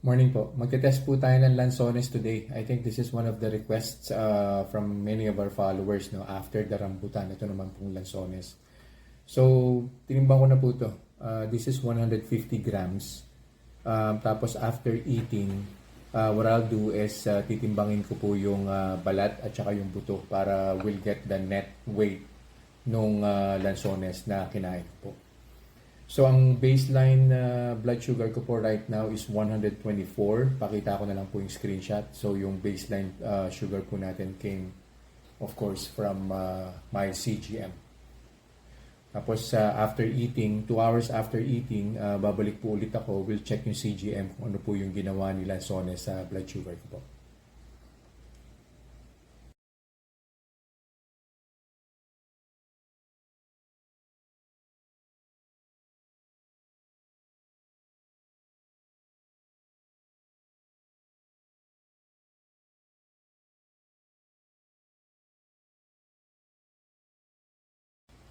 Morning po. Magte-test po tayo ng lansones today. I think this is one of the requests from many of our followers no after the rambutan. Ito naman pong lansones. So, tinimbang ko na po to. This is 150 grams. Tapos after eating, what I'll do is titimbangin ko po yung balat at saka yung buto para we'll get the net weight nung lansones na kinain ko po. So, ang baseline blood sugar ko po right now is 124. Pakita ko na lang po yung screenshot. So, yung baseline sugar po natin came, of course, from my CGM. Tapos, after eating, 2 hours after eating, babalik po ulit ako. We'll check yung CGM kung ano po yung ginawa ni Lanzones sa blood sugar ko po.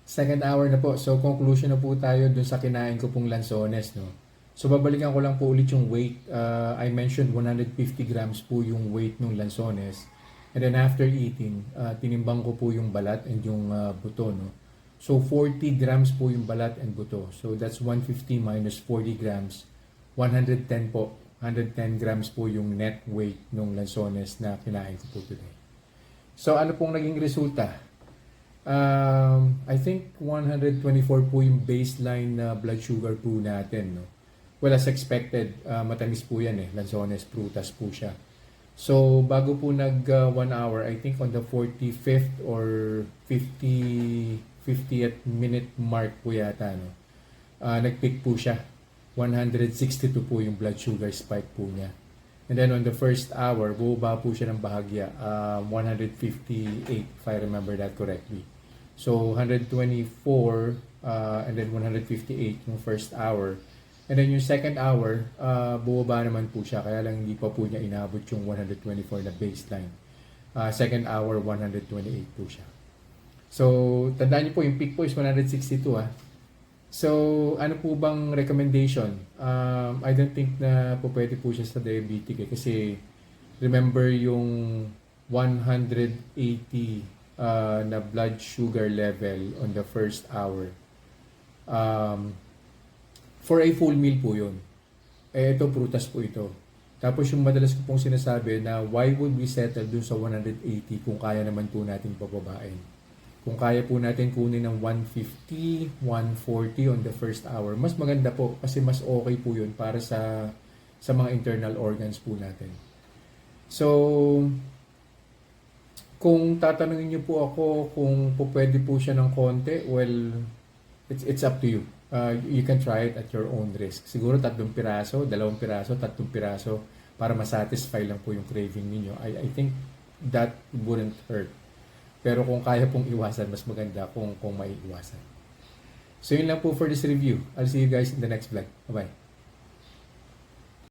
Second hour na po. So, conclusion na po tayo dun sa kinain ko pong lansones, no? So, babalikan ko lang po ulit yung weight. I mentioned 150 grams po yung weight ng lansones. And then after eating, tinimbang ko po yung balat and yung buto, no? So, 40 grams po yung balat and buto. So, that's 150 minus 40 grams. 110 po. 110 grams po yung net weight ng lansones na kinain ko po today. So, ano pong naging resulta? I think 124 po yung baseline na blood sugar po natin, no? Well, as expected, matamis po yan eh. Lanzones, prutas po siya. So, bago po nag 1 hour, I think on the 45th or 50th minute mark po yata, no? Nag-peak po siya. 162 po yung blood sugar spike po niya. And then on the first hour, bumaba po siya ng bahagya, 158 if I remember that correctly. So 124 and then 158 yung first hour. And then yung second hour, bumaba naman po siya, kaya lang hindi pa po niya inabot yung 124 na baseline. Second hour, 128 po siya. So, tandaan niyo po, yung peak po is 162 ah. So, ano po bang recommendation? I don't think na po pwede po siya sa diabetic eh, kasi remember yung 180 na blood sugar level on the first hour. For a full meal po yun. Eh, ito, prutas po ito. Tapos yung madalas ko pong sinasabi na why would we settle dun sa 180 kung kaya naman po natin pababain? Kung kaya po natin kunin ng 150, 140 on the first hour, mas maganda po kasi mas okay po yun para sa mga internal organs po natin. So, kung tatanungin niyo po ako kung po pwede po siya ng konti, well, it's up to you. You can try it at your own risk. Siguro 3 piraso, 2 piraso, 3 piraso para masatisfy lang po yung craving niyo. I think that wouldn't hurt. Pero kung kaya pong iwasan, mas maganda kung maiiwasan. So yun lang po for this review. I'll see you guys in the next vlog. Bye-bye.